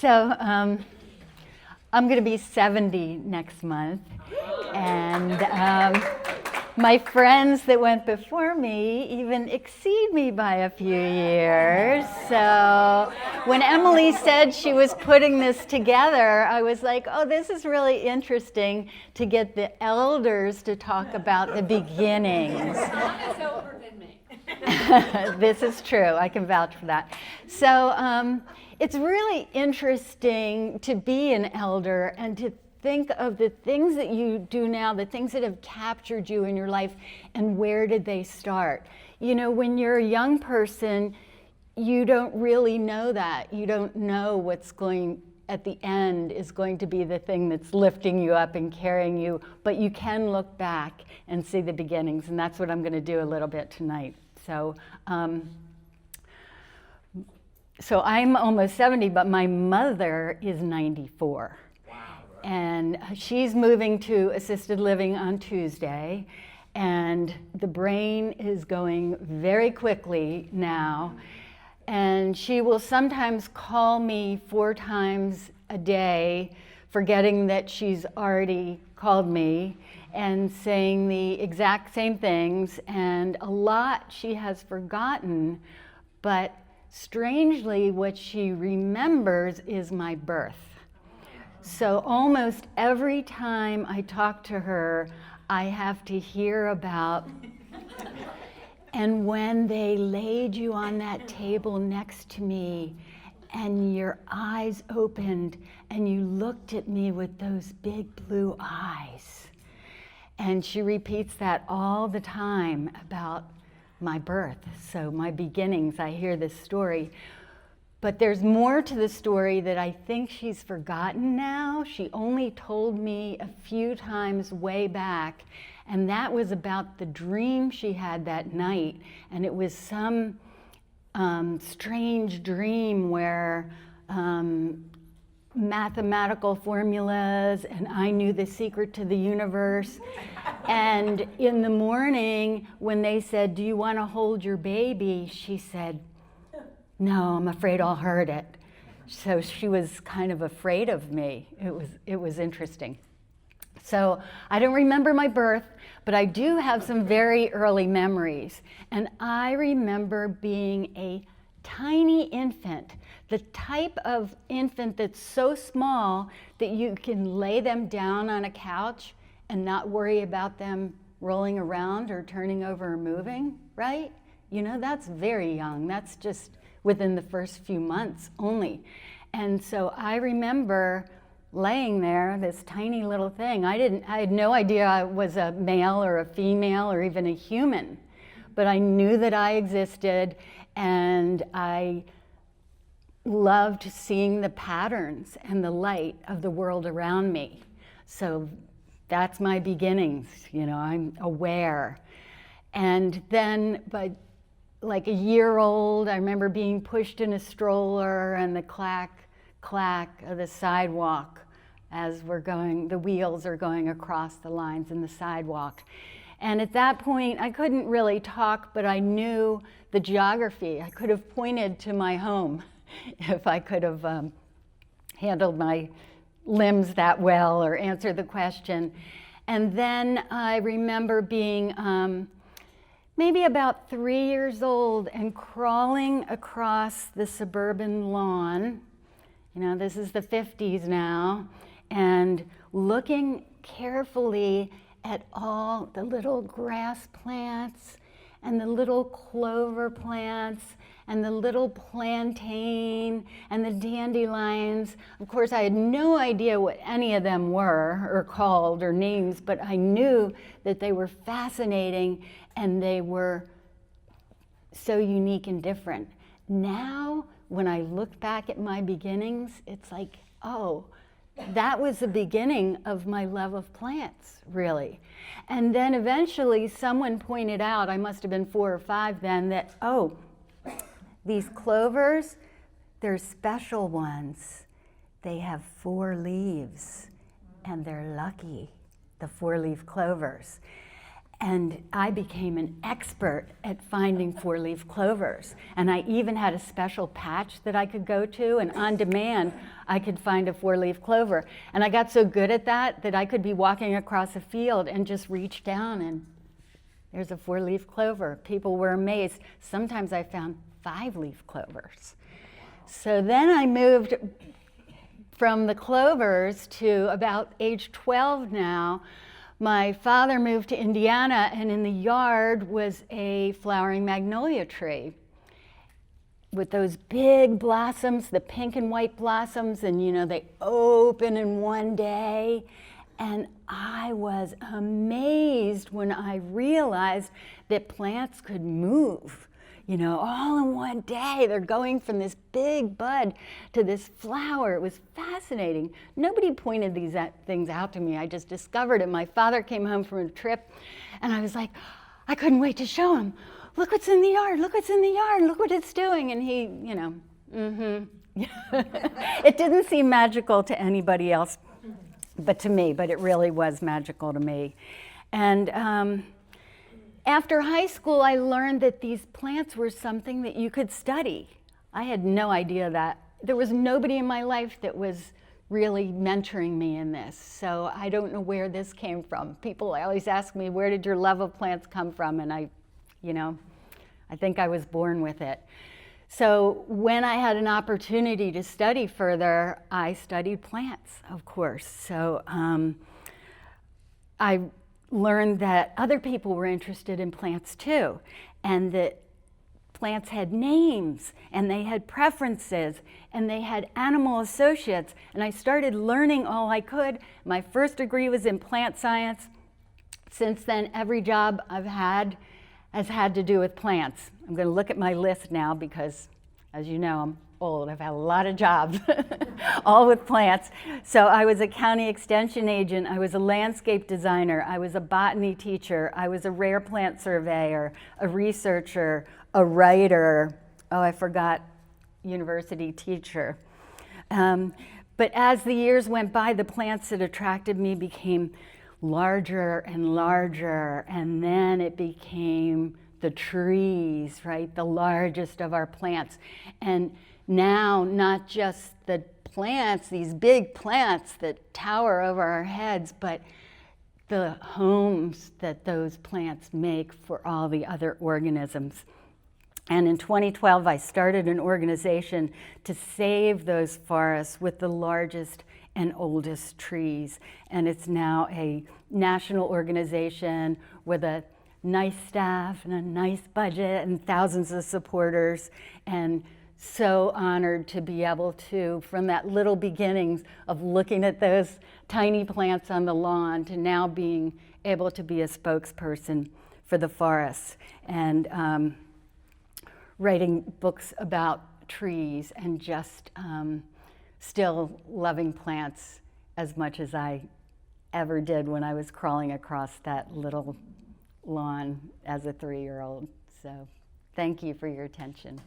So I'm going to be 70 next month, and my friends that went before me even exceed me by a few years. So when Emily said she was putting this together, I was like, oh, this is really interesting to get the elders to talk about the beginnings. It's older than me. This is true. I can vouch for that. So it's really interesting to be an elder and to think of the things that you do now, the things that have captured you in your life, and where did they start? You know, when you're a young person, you don't really know that. You don't know what's going at the end is going to be the thing that's lifting you up and carrying you, but you can look back and see the beginnings, and that's what I'm going to do a little bit tonight. So I'm almost 70, but my mother is 94. Wow. And she's moving to assisted living on Tuesday, and the brain is going very quickly now. And she will sometimes call me 4 times a day, forgetting that she's already called me, and saying the exact same things. And a lot she has forgotten, but strangely, what she remembers is my birth. So almost every time I talk to her, I have to hear about, and when they laid you on that table next to me, and your eyes opened, and you looked at me with those big blue eyes. And she repeats that all the time about my birth, so my beginnings. I hear this story. But there's more to the story that I think she's forgotten now. She only told me a few times way back, and that was about the dream she had that night. And it was some strange dream where mathematical formulas, and I knew the secret to the universe. And in the morning, when they said, "Do you want to hold your baby?" she said, "No, I'm afraid I'll hurt it." So she was kind of afraid of me. It was interesting. So I don't remember my birth, but I do have some very early memories. And I remember being a tiny infant, the type of infant that's so small that you can lay them down on a couch and not worry about them rolling around or turning over or moving, right? You know, that's very young. That's just within the first few months only. And so I remember laying there, this tiny little thing. I had no idea I was a male or a female or even a human, but I knew that I existed, and I loved seeing the patterns and the light of the world around me. So that's my beginnings, you know, I'm aware. And then by like a year old, I remember being pushed in a stroller and the clack, clack of the sidewalk as the wheels are going across the lines in the sidewalk. And at that point, I couldn't really talk, but I knew the geography. I could have pointed to my home if I could have handled my limbs that well or answered the question. And then I remember being maybe about 3 years old and crawling across the suburban lawn. You know, this is the 50s now, and looking carefully at all the little grass plants and the little clover plants and the little plantain and the dandelions. Of course, I had no idea what any of them were or called or names, but I knew that they were fascinating and they were so unique and different. Now, when I look back at my beginnings, it's like, oh, that was the beginning of my love of plants, really. And then eventually someone pointed out, I must have been 4 or 5 then, that, oh, these clovers, they're special ones. They have 4 leaves, and they're lucky, the 4-leaf clovers. And I became an expert at finding four-leaf clovers. And I even had a special patch that I could go to, and on demand, I could find a four-leaf clover. And I got so good at that that I could be walking across a field and just reach down and there's a four-leaf clover. People were amazed. Sometimes I found five-leaf clovers. So then I moved from the clovers to about age 12 now. My father moved to Indiana, and in the yard was a flowering magnolia tree with those big blossoms, the pink and white blossoms, and they open in one day. And I was amazed when I realized that plants could move, all in one day. They're going from this big bud to this flower. It was fascinating. Nobody pointed these things out to me. I just discovered it. My father came home from a trip, and I was like, I couldn't wait to show him. Look what's in the yard. Look what's in the yard. Look what it's doing. And he, It didn't seem magical to anybody else but to me, but it really was magical to me. And after high school, I learned that these plants were something that you could study. I had no idea that. There was nobody in my life that was really mentoring me in this, so I don't know where this came from. People always ask me, where did your love of plants come from? And I think I was born with it. So when I had an opportunity to study further, I studied plants, of course. So I learned that other people were interested in plants too, and that plants had names, and they had preferences, and they had animal associates, and I started learning all I could. My first degree was in plant science. Since then, every job I've had has had to do with plants. I'm going to look at my list now because, as you know, I'm old. I've had a lot of jobs, all with plants. So I was a county extension agent. I was a landscape designer. I was a botany teacher. I was a rare plant surveyor, a researcher, a writer. Oh, I forgot, university teacher. But as the years went by, the plants that attracted me became larger and larger, and then it became the trees, right? The largest of our plants. And now, not just the plants, these big plants that tower over our heads, but the homes that those plants make for all the other organisms. And in 2012, I started an organization to save those forests with the largest and oldest trees. And it's now a national organization with a nice staff and a nice budget and thousands of supporters. And so honored to be able to, from that little beginnings of looking at those tiny plants on the lawn to now being able to be a spokesperson for the forests and writing books about trees and just still loving plants as much as I ever did when I was crawling across that little lawn as a 3-year-old. So thank you for your attention.